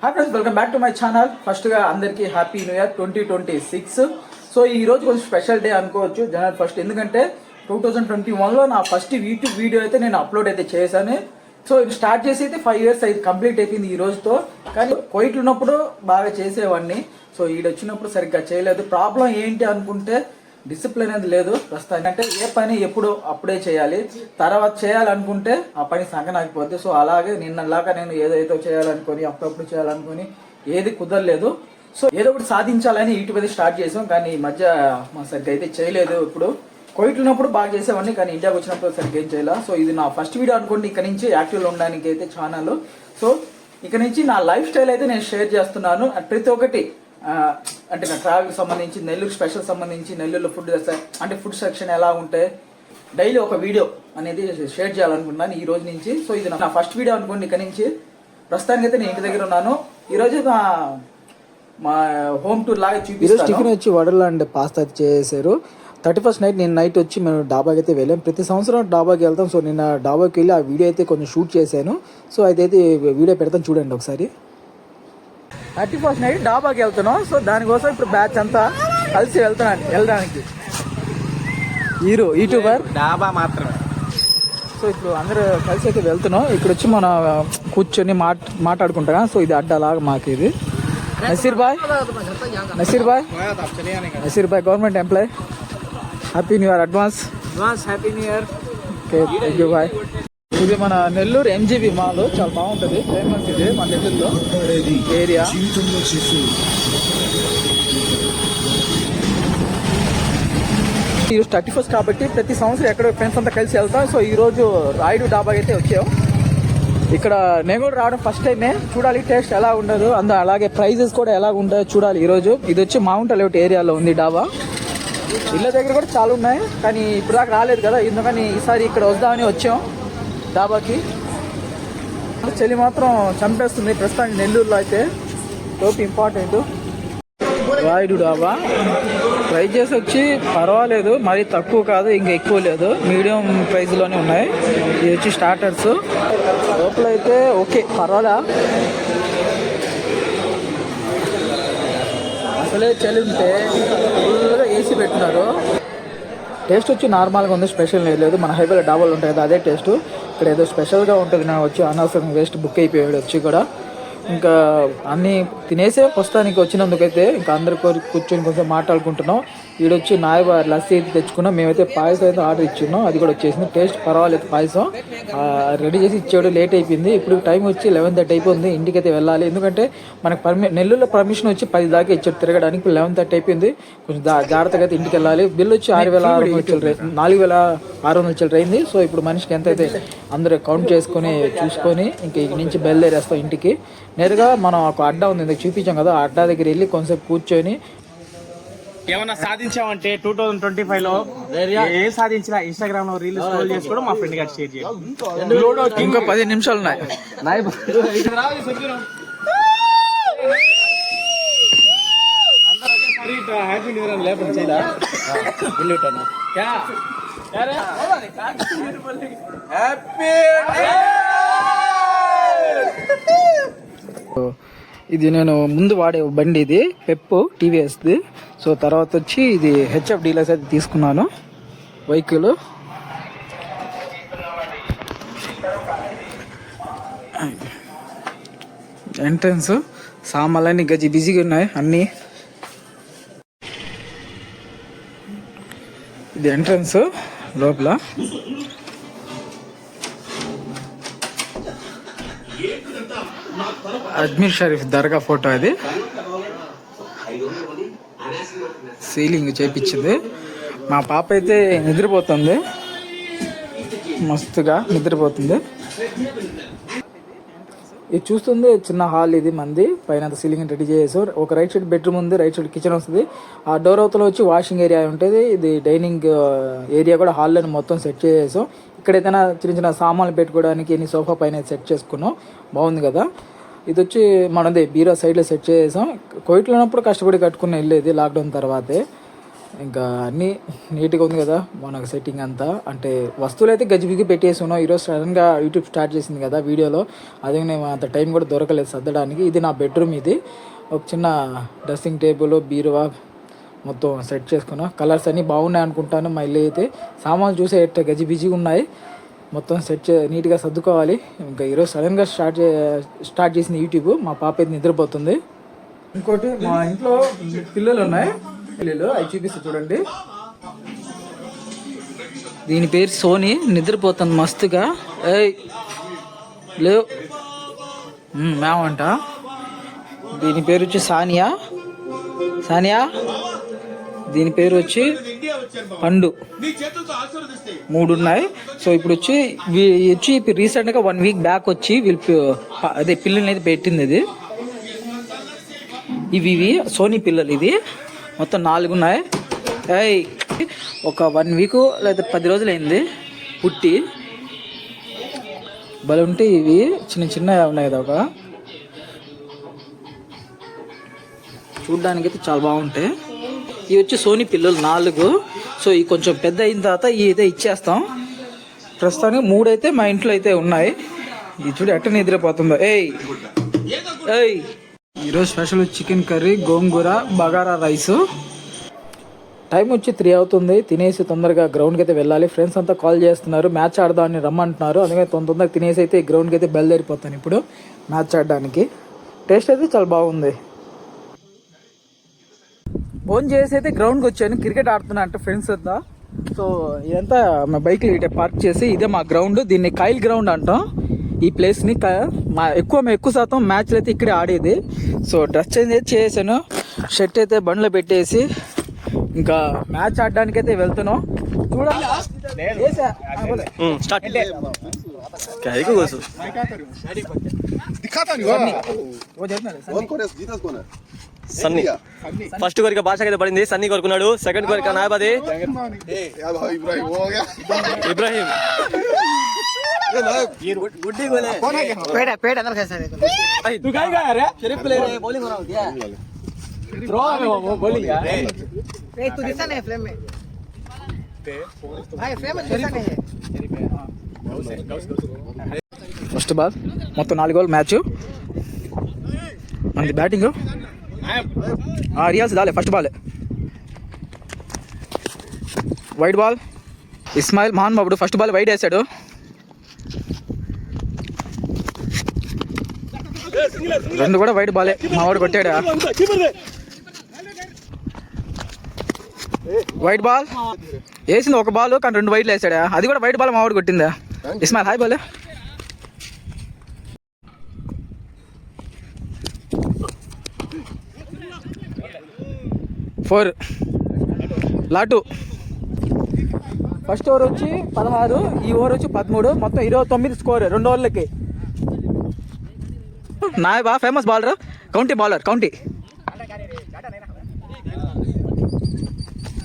Hi friends, welcome back to my channel. ఫస్ట్గా అందరికీ happy new year 2026. So ఈ రోజు కొంచెం స్పెషల్ డే అనుకోవచ్చు, జనవరి 1. ఎందుకంటే 2021లో నా ఫస్ట్ యూట్యూబ్ వీడియో అయితే నేను అప్లోడ్ అయితే చేశాను. సో ఇది స్టార్ట్ చేసి అయితే 5 years అయితే కంప్లీట్ అయిపోయింది ఈ రోజుతో. కానీ కోయిట్లు ఉన్నప్పుడు బాగా చేసేవాడిని, సో వచ్చినప్పుడు సరిగ్గా చేయలేదు. ప్రాబ్లం ఏంటి అనుకుంటే డిసిప్లిన్ అనేది లేదు ప్రస్తుతానికి. అంటే ఏ పని ఎప్పుడు అప్పుడే చేయాలి, తర్వాత చేయాలనుకుంటే ఆ పని సంగనాగిపోద్ది. సో అలాగే నిన్నలాగా నేను ఏదైతే చేయాలనుకొని అప్పుడప్పుడు చేయాలనుకొని ఏది కుదరలేదు. సో ఏదో ఒకటి సాధించాలని యూట్యూబ్ అయితే స్టార్ట్ చేసాం, కానీ ఈ మధ్య మా సరిగ్గా అయితే చేయలేదు. ఇప్పుడు కోవిడ్ ఉన్నప్పుడు బాగా చేసేవాడిని, కానీ ఇండియాకి వచ్చినప్పుడు సరిగ్గా ఏం చేయాలి. సో ఇది నా ఫస్ట్ వీడియో అనుకోండి ఇక్కడ నుంచి యాక్టివ్లో ఉండడానికి అయితే ఛానల్. సో ఇక్కడ నుంచి నా లైఫ్ స్టైల్ అయితే నేను షేర్ చేస్తున్నాను. ప్రతి ఒక్కటి అంటే నా ట్రావెల్కి సంబంధించి, నెల్లూరు స్పెషల్ సంబంధించి, నెల్లూరులో ఫుడ్ సెక్షన్ ఎలా ఉంటే డైలీ ఒక వీడియో అనేది షేర్ చేయాలనుకుంటున్నాను ఈ రోజు నుంచి. సో ఇది నా ఫస్ట్ వీడియో అనుకోండి ఇక్కడ నుంచి. ప్రస్తుతానికి అయితే నేను ఇంటి దగ్గర ఉన్నాను. ఈరోజు మా హోమ్ టూర్ లాగా చూపిస్తాను. టిఫిన్ వచ్చి వడలు అండ్ పాస్తా చేశారు. 31st నైట్ నేను నైట్ వచ్చి మేము డాబాకి అయితే వెళ్ళాం. ప్రతి సంవత్సరం డాబాకి వెళ్తాం. సో నిన్న డాబాకి వెళ్ళి ఆ వీడియో అయితే కొంచెం షూట్ చేశాను. సో అదైతే వీడియో పెడతాను, చూడండి ఒకసారి. 31st నైట్ డాబాకి వెళ్తున్నాం. సో దానికోసం ఇప్పుడు బ్యాచ్ అంతా కలిసి వెళ్ళడానికి యూట్యూబర్ డాబా మాత్రమే. సో ఇప్పుడు అందరూ కలిసి అయితే వెళ్తున్నాం. ఇక్కడ వచ్చి మనం కూర్చొని మాట్లాడుకుంటాం. సో ఇది అడ్డాలాగా మాకు ఇది. నసీర్ బాయ్ government employee. Happy new year advance. Happy new year. Okay, thank you బాయ్. ఇది మన నెల్లూరు MGB మాల్, చాలా బాగుంటుంది, ఫేమస్ ఇది మన నెల్లూరులో ఏరియా. ఈరోజు 31st కాబట్టి ప్రతి సంవత్సరం ఎక్కడో ఫ్రెండ్స్ అంతా కలిసి వెళ్తాం. సో ఈరోజు రాయుడు డాబా అయితే వచ్చాం. ఇక్కడ నేను కూడా రావడం ఫస్ట్ టైమే. చూడాలి టేస్ట్ ఎలా ఉండదు, అలాగే ప్రైజెస్ కూడా ఎలా ఉంటాయో చూడాలి ఈరోజు. ఇది వచ్చి మౌంట్ అలౌట్ ఏరియాలో ఉంది డాబా. ఇళ్ళ దగ్గర కూడా చాలా ఉన్నాయి, కానీ ఇప్పుడు దాకా రాలేదు కదా, ఎందుకని ఈసారి ఇక్కడ వద్దామని వచ్చాం డాబాకి. చలి మాత్రం చంపేస్తుంది ప్రస్తుతానికి నెల్లూరులో అయితే. టోపీ ఇంపార్టెంట్. రాయుడు డాబా ప్రైజెస్ వచ్చి పర్వాలేదు, మరీ తక్కువ కాదు ఇంకా ఎక్కువ లేదు, మీడియం ప్రైస్లోనే ఉన్నాయి. ఇది వచ్చి స్టార్టర్స్. లోపల అయితే ఓకే, పర్వాలా. అసలే చలి ఉంటే ఫుల్గా ఏసీ పెట్టినారు. టేస్ట్ వచ్చి నార్మల్గా ఉంది, స్పెషల్ లేదు. మన హైవేలో డాబాలు ఉంటాయి కదా, అదే టేస్ట్. ఇక్కడ ఏదో స్పెషల్గా ఉంటుంది. నేను వచ్చి అనవసరం వేస్ట్ బుక్ అయిపోయాడు వచ్చి కూడా. ఇంకా అన్నీ తినేసే ప్రస్తుతానికి వచ్చినందుకైతే ఇంకా అందరు కూర్చొని కొంచెం మాట్లాడుకుంటున్నాం. వీడొచ్చి నాయబార్ లస్సీ అయితే తెచ్చుకున్నాం. మేమైతే పాయసం అయితే ఆర్డర్ ఇచ్చున్నాం, అది కూడా వచ్చేసింది. టేస్ట్ పర్వాలేదు, పాయసం రెడీ చేసి ఇచ్చాడు. లేట్ అయిపోయింది. ఇప్పుడు టైం వచ్చి 11:30 అయిపోయింది. ఇంటికి అయితే వెళ్ళాలి, ఎందుకంటే మనకు నెల్లూరులో పర్మిషన్ వచ్చి 10 దాకా ఇచ్చాడు తిరగడానికి. ఇప్పుడు 11:30 అయిపోయింది. కొంచెం జాగ్రత్తగా అయితే ఇంటికి వెళ్ళాలి. బిల్ వచ్చి 4,600 చిల్లర అయింది. సో ఇప్పుడు మనిషికి ఎంత అయితే అందరూ కౌంట్ చేసుకొని చూసుకొని ఇంక ఇంటి నుంచి బయలుదేరేస్తాం ఇంటికి. నేరుగా మనం ఒక అడ్డా ఉంది చూపించాం కదా, ఆ అడ్డా దగ్గర వెళ్ళి కొంచెంసేపు కూర్చొని ఏమన్నా సాధించామంటే 2025లో ఏం సాధించినా ఇన్స్టాగ్రామ్ లో రీల్ స్క్రోల్ చేసి కూడా మా ఫ్రెండ్ గారు షేర్ చేయాలి. ఇంకా 10 నిమిషాలు ఉన్నాయి. హ్యాపీ న్యూ ఇయర్ లేకపోతే చేయదా ఇది నేను ముందు వాడే బండి, ఇది పెప్పు TVSది. సో తర్వాత వచ్చి ఇది HF డీలర్స్ అయితే తీసుకున్నాను వెహికల్. ఎంట్రన్స్ సామాన్లన్నీ గజి బిజీగా ఉన్నాయి అన్నీ. ఇది ఎంట్రన్స్ లోపల. అజ్మీర్ షరీఫ్ దర్గా ఫోటో అది. సీలింగ్ చేపించింది. మా పాప అయితే నిద్రపోతుంది, మస్తుగా నిద్రపోతుంది. ఇది చూస్తుంది చిన్న హాల్, ఇది మంది. పైన సీలింగ్ రెడీ చేసారు. ఒక రైట్ సైడ్ బెడ్రూమ్ ఉంది, రైట్ సైడ్ కిచెన్ వస్తుంది. ఆ డోర్ అవతల వచ్చి వాషింగ్ ఏరియా ఉంటుంది. ఇది డైనింగ్ ఏరియా కూడా హాల్లో మొత్తం సెట్ చేసాం. ఇక్కడ ఏదైనా చిన్న చిన్న సామాన్లు పెట్టుకోవడానికి ఎన్ని సోఫా పైన సెట్ చేసుకున్నాం, బాగుంది కదా. ఇది వచ్చి మనది బీరో సైడ్లో సెట్ చేసాం. కోవిడ్లో ఉన్నప్పుడు కష్టపడి కట్టుకుని వెళ్ళేది, లాక్డౌన్ తర్వాతే. ఇంకా అన్నీ నీట్గా ఉంది కదా మనకు సెట్టింగ్ అంతా. అంటే వస్తువులు అయితే గజిబిగి పెట్టేసి ఉన్నాం. ఈరోజు సడన్గా యూట్యూబ్ స్టార్ట్ చేసింది కదా వీడియోలో, అదే నేను అంత టైం కూడా దొరకలేదు సర్దడానికి. ఇది నా బెడ్రూమ్, ఇది ఒక చిన్న డ్రెస్సింగ్ టేబుల్, బీరువా మొత్తం సెట్ చేసుకున్నా. కలర్స్ అన్నీ బాగున్నాయి అనుకుంటాను. మా ఇల్లు అయితే సామాన్లు చూసే గజిబిజిగా ఉన్నాయి. మొత్తం నీట్గా సర్దుకోవాలి. ఇంకా ఈరోజు సడన్గా స్టార్ట్ చేసింది యూట్యూబ్. మా పాప అయితే నిద్రపోతుంది. ఇంకోటి మా ఇంట్లో పిల్లలు ఉన్నాయి, పిల్లలు అవి చూపిస్తే చూడండి. దీని పేరు సోనీ, నిద్రపోతుంది మస్తుగా. ఏయ్ లేవు మేమంట. దీని పేరు వచ్చి సానియా. దీని పేరు వచ్చి పండు. 3 ఉన్నాయి. సో ఇప్పుడు వచ్చి రీసెంట్గా 1 వీక్ బ్యాక్ వచ్చి అదే పిల్లల్ని అయితే పెట్టింది. ఇది ఇవి సోనీ పిల్లలు. ఇది మొత్తం 4 ఉన్నాయి. ఒక 1 వీక్ లేదా 10 రోజులు అయింది పుట్టి. భలే ఉంటే ఇవి చిన్న ఉన్నాయి కదా, ఒక చూడ్డానికి అయితే చాలా బాగుంటాయి. ఇవి వచ్చి సోనీ పిల్లలు 4. సో ఇవి కొంచెం పెద్ద అయిన తర్వాత ఇవి అయితే ఇచ్చేస్తాం. ప్రస్తుతానికి 3 అయితే మా ఇంట్లో అయితే ఉన్నాయి. ఇది చూడు ఎట్ట నిద్రపోతుందో. ఈరోజు స్పెషల్ చికెన్ కర్రీ, గోంగూర, బగారా రైస్. టైం వచ్చి 3 అవుతుంది. తినేసి తొందరగా గ్రౌండ్కి అయితే వెళ్ళాలి. ఫ్రెండ్స్ అంతా కాల్ చేస్తున్నారు, మ్యాచ్ ఆడదామని రమ్మంటున్నారు. అందుకని తొందరగా తినేసి అయితే గ్రౌండ్కి అయితే బయలుదేరిపోతాను ఇప్పుడు మ్యాచ్ ఆడడానికి. టేస్ట్ అయితే చాలా బాగుంది. ఫోన్ చేసి అయితే గ్రౌండ్కి వచ్చాను, క్రికెట్ ఆడుతున్నా అంటే ఫ్రెండ్స్ అంతా. సో ఇదంతా మా బైక్లు ఇటే పార్క్ చేసి, ఇదే మా గ్రౌండ్. దీన్ని కాయిల్ గ్రౌండ్ అంటాం ఈ ప్లేస్ని. ఎక్కువ శాతం మ్యాచ్లు అయితే ఇక్కడే ఆడేది. సో డ్రెస్ చేంజ్ అయితే చేసాను, షర్ట్ అయితే బండ్లో పెట్టేసి ఇంకా మ్యాచ్ ఆడడానికి అయితే వెళ్తున్నాం. చూడండి సన్నీ ఫస్ట్ కోరిక భాష అయితే పడింది. సన్నీ కోరుకున్నాడు. సెకండ్ కోరిక నాయబాది ఇబ్రాహిం. ఫస్ట్ బాల్ మొత్తం 4 గోల్ మ్యాచ్. మనది బ్యాటింగ్ రియాల్స్ దాలే. First ball wide ball. Ismail మహాన్ బాబుడు ఫస్ట్ బాల్ వైడ్ వేసాడు. రెండు కూడా వైడ్ బాలే, మా వాడు కొట్టాడా. వైడ్ బాల్ వేసింది ఒక బాల్, కానీ 2 వైడ్లు వేసాడా. అది కూడా వైడ్ బాల్ మా వాడు కొట్టిందా. Ismail high ball. ఫోర్ లాటు. ఫస్ట్ ఓవర్ వచ్చి 16, ఈ ఓవర్ వచ్చి 13, మొత్తం 29 స్కోర్ 2 ఓవర్లకి. నాయబా famous bowler, county bowler, county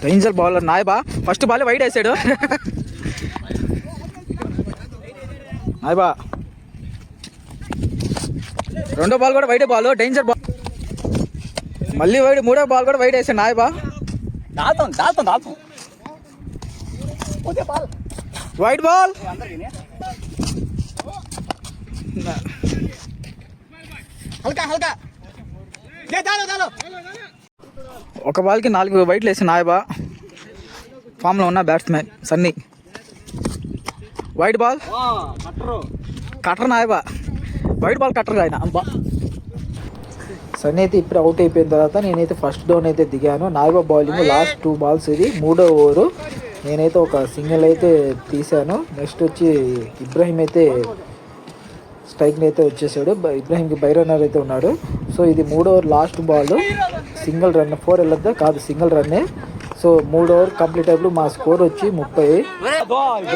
danger bowler నాయబా. ఫస్ట్ బాల్ వైడ్ వేసాడు నాయబా. రెండో బాల్ కూడా వైడే బాల్, డేంజర్ బాల్. మళ్ళీ వైడ్, మూడో బాల్ కూడా వైడ్ వేసాడు నాయబా. Wide ball. ఒక బాల్కి 4 వైడ్లు వేసి నాయబా. ఫామ్లో ఉన్న batsmen Sunny. Wide ball cutter నాయబా. వైడ్ బాల్ కటర్ ఆయన అంబా. సన్నీ అయితే ఇప్పుడు అవుట్ అయిపోయిన తర్వాత నేనైతే ఫస్ట్ డౌన్ అయితే దిగాను. నాయబా బౌలింగ్ లాస్ట్ 2 బాల్స్. ఇది 3వ ఓవరు. నేనైతే ఒక సింగిల్ అయితే తీశాను. నెక్స్ట్ వచ్చి ఇబ్రాహిం అయితే స్ట్రైక్ని అయితే వచ్చేసాడు. ఇబ్రాహింకి బై రన్నర్ అయితే ఉన్నాడు. సో ఇది 3వ over last ball. Single run, 4 వెళ్ళొద్దా కాదు, సింగిల్ రన్నే. సో 3వ ఓవర్ కంప్లీట్ అయినప్పుడు మా స్కోర్ వచ్చి 30.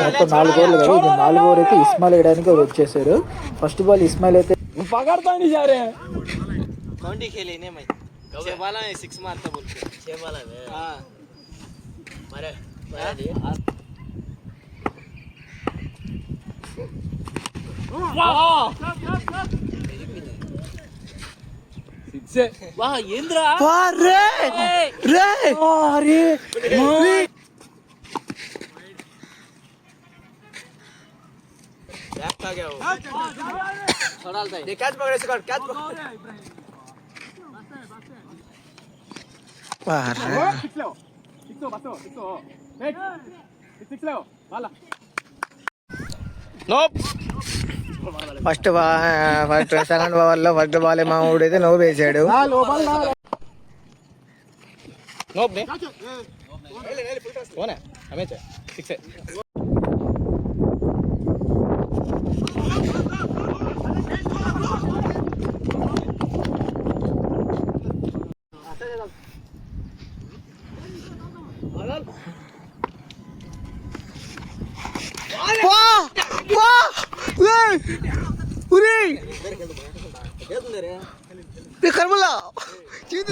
మొత్తం 4 ఓవర్లు కదా. ఇది 4వ ఓవర్ అయితే ఇస్మాయిల్ వేయడానికి వచ్చేసాడు. ఫస్ట్ బాల్ ఇస్మాయిల్ అయితే ఫస్ట్ సెకండ్ ఓవర్ లో ఫస్ట్ బాల్ మా ఊడైతే నవ్వు వేసాడు.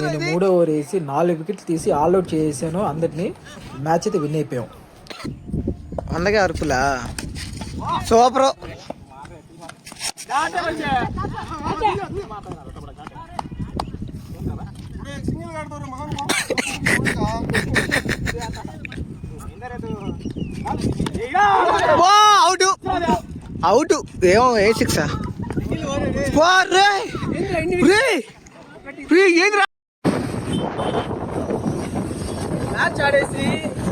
నేను 3వ ఓవర్ వేసి 4 వికెట్లు తీసి ఆల్అౌట్ చేసాను అందరినీ. మ్యాచ్ అయితే విన్ అయిపోయాం. అందుకే అరుపులా సూపర్. అవుట్ ఏమో ఏ సిక్స్ మ్యాచ్ ఆడేసి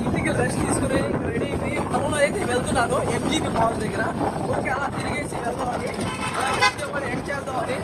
ఇంటికి రెస్ట్ తీసుకుని రెడీ అయ్యి టౌన్ అయితే వెళ్తున్నాను ఎంజీబీ మాల్ దగ్గర. ఓకే అలా తిరిగేసి వెళ్దామని ఎండ్ చేద్దామని.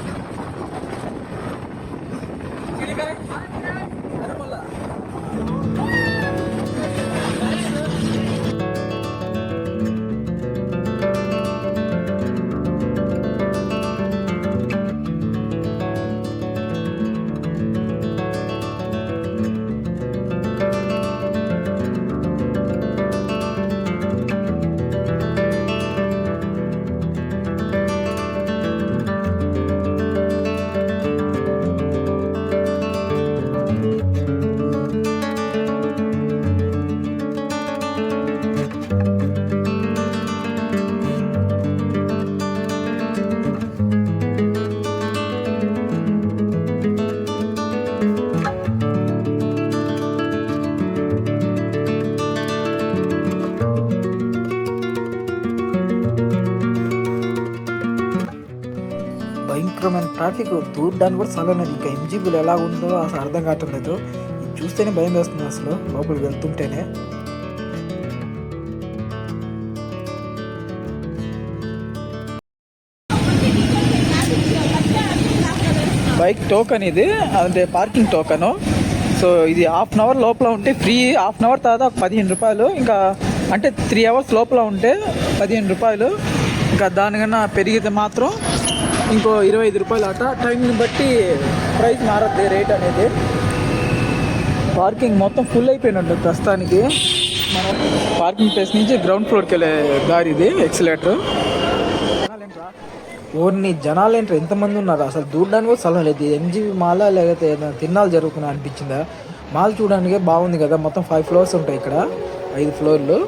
భయంకరమైన ట్రాఫిక్ దూరడానికి కూడా చాలా ఉన్నది. ఇంకా ఎంజీబీలు ఎలా ఉందో అసలు అర్థం కావట్లేదు. చూస్తేనే భయం వేస్తుంది అసలు లోపలికి వెళ్తుంటేనే. బైక్ టోకన్ ఇది, అంటే పార్కింగ్ టోకను. సో ఇది ½ అవర్ లోపల ఉంటే ఫ్రీ, ½ అవర్ తర్వాత 15 రూపాయలు. ఇంకా అంటే 3 అవర్స్ లోపల ఉంటే 15 రూపాయలు. ఇంకా దానికన్నా పెరిగితే మాత్రం ఇంకో 25 రూపాయలు అట. టైంని బట్టి ప్రైస్ మారద్ది రేట్ అనేది. పార్కింగ్ మొత్తం ఫుల్ అయిపోయినట్టు ప్రస్తుతానికి. మనం పార్కింగ్ ప్లేస్ నుంచి గ్రౌండ్ ఫ్లోర్కి వెళ్ళే దారి ఇది, ఎక్సలేటర్. ఓన్ని జనాలు ఏంటారు, ఎంతమంది ఉన్నారు అసలు దూరడానికి కూడా స్థలం లేదు. ఎంజీబీ మాల్ లేకపోతే తిన్నాలు జరుగుతున్నాయి అనిపించిందా? మాల్ చూడడానికి బాగుంది కదా. మొత్తం 5 ఫ్లోర్స్ ఉంటాయి ఇక్కడ, 5 ఫ్లోర్లు.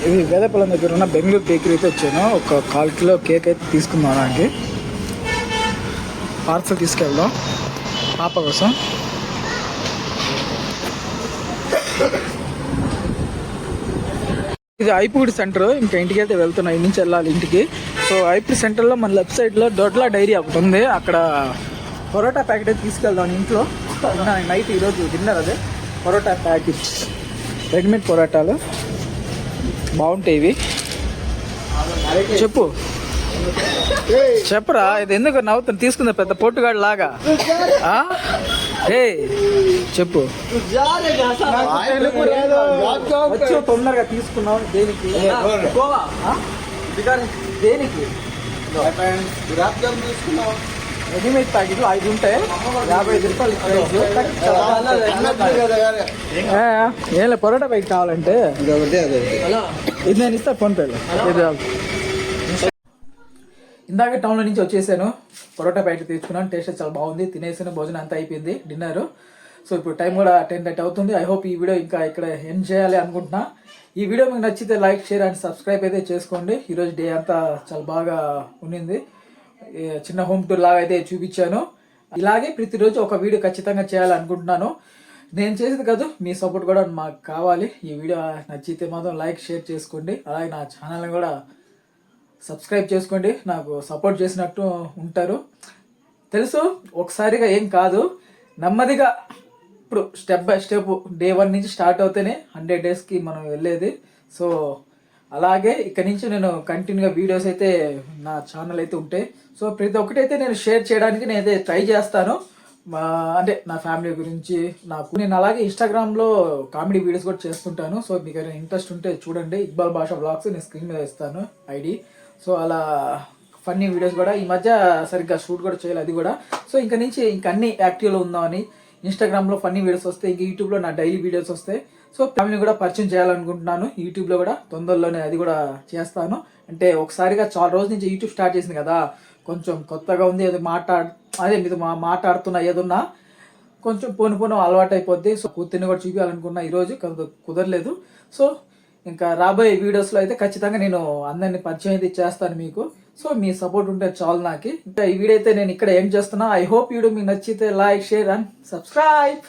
ఇది వేదపల్లం దగ్గర ఉన్న బెంగళూరు బేకరీ అయితే వచ్చాను. ఒక 1/4 కిలో కేక్ అయితే తీసుకుందాం. దానికి పార్సల్ తీసుకెళ్దాం పాప కోసం. ఇది ఐపూడి సెంటర్. ఇంకా ఇంటికి అయితే వెళ్తున్నా, ఇంటి నుంచి వెళ్ళాలి ఇంటికి. సో ఐపూడి సెంటర్లో మన లెఫ్ట్ సైడ్లో దొడ్లా డైరీ ఒకటి ఉంది. అక్కడ పరోటా ప్యాకెట్ అయితే తీసుకెళ్దాం ఇంట్లో. నైట్ ఈరోజు డిన్నర్ అదే పరోటా ప్యాకెట్, రెడీమేడ్ పరోటాలు బాగుంటాయి ఇవి. చెప్పరా, ఇది ఎందుకు నవ్వుతుంది? తీసుకుందా పెద్ద పొట్టుగాడు లాగా. ఏ చెప్పు వచ్చి తొందరగా తీసుకున్నావు దేనికి గోవా ఆ? దేనికి రెడీమేడ్ ప్యాకెట్లు 5 ఉంటాయి 55 రూపాయలు ప్రైస్. ఏం పరోటా ప్యాకెట్ కావాలంటే ఇది నేను ఇస్తా ఫోన్పేలో. ఇందాక టౌన్లో నుంచి వచ్చేసాను, పరోటా ప్యాకెట్ తీసుకున్నాను. టేస్ట్ చాలా బాగుంది, తినేసాను, భోజనం అంతా అయిపోయింది, డిన్నర్. సో ఇప్పుడు టైం కూడా 10:30 అవుతుంది. ఐ హోప్ ఈ వీడియో ఇంకా ఇక్కడ ఎండ్ చేయాలి అనుకుంటున్నా. ఈ వీడియో మీకు నచ్చితే లైక్, షేర్ అండ్ సబ్స్క్రైబ్ అయితే చేసుకోండి. ఈరోజు డే అంతా చాలా బాగా ఉండింది, చిన్న హోమ్ టూర్ లాగా అయితే చూపించాను. ఇలాగే ప్రతిరోజు ఒక వీడియో ఖచ్చితంగా చేయాలనుకుంటున్నాను. నేను చేసేది కాదు, మీ సపోర్ట్ కూడా మాకు కావాలి. ఈ వీడియో నచ్చితే మాత్రం లైక్, షేర్ చేసుకోండి. అలాగే నా ఛానల్ని కూడా సబ్స్క్రైబ్ చేసుకోండి, నాకు సపోర్ట్ చేసినట్టు ఉంటారు. తెలుసు ఒకసారిగా ఏం కాదు, నెమ్మదిగా ఇప్పుడు స్టెప్ బై స్టెప్ డే 1 నుంచి స్టార్ట్ అవుతేనే 100 డేస్కి మనం వెళ్ళేది. సో అలాగే ఇక్కడ నుంచి నేను కంటిన్యూగా వీడియోస్ అయితే నా ఛానల్ అయితే ఉంటాయి. సో ప్రతి ఒక్కటైతే నేను షేర్ చేయడానికి నేనైతే ట్రై చేస్తాను. అంటే నా ఫ్యామిలీ గురించి నేను అలాగే ఇన్స్టాగ్రామ్లో కామెడీ వీడియోస్ కూడా చేస్తుంటాను. సో మీకు ఏదైనా ఇంట్రెస్ట్ ఉంటే చూడండి, ఇక్బాల్ భాషా బ్లాగ్స్ నేను స్క్రీన్ మీద ఇస్తాను ఐడి. సో అలా ఫన్నీ వీడియోస్ కూడా ఈ మధ్య సరిగ్గా షూట్ కూడా చేయాలి అది కూడా. సో ఇంకా నుంచి ఇంక అన్ని యాక్టివ్లో ఉందామని ఇన్స్టాగ్రామ్లో ఫన్నీ వీడియోస్ వస్తాయి, ఇంక యూట్యూబ్లో నా డైలీ వీడియోస్ వస్తాయి. సో ఫ్యామిలీని కూడా పరిచయం చేయాలనుకుంటున్నాను యూట్యూబ్లో కూడా, తొందరలోనే అది కూడా చేస్తాను. అంటే ఒకసారిగా చాలా రోజుల నుంచి యూట్యూబ్ స్టార్ట్ చేసింది కదా, కొంచెం కొత్తగా ఉంది. అది మీతో మాట్లాడుతున్నా ఏదున్నా కొంచెం పోను అలవాటు అయిపోద్ది. సో కూతుర్ని కూడా చూపించాలనుకున్నా, ఈరోజు కుదరలేదు. సో ఇంకా రాబోయే వీడియోస్లో అయితే ఖచ్చితంగా నేను అందరినీ పరిచయం అయితే చేస్తాను మీకు. సో మీ సపోర్ట్ ఉంటే చాలు నాకు. ఇంకా ఈ వీడియో అయితే నేను ఇక్కడ ఏం చేస్తున్నా. ఐ హోప్ వీడియో మీకు నచ్చితే లైక్, షేర్ అండ్ సబ్స్క్రైబ్.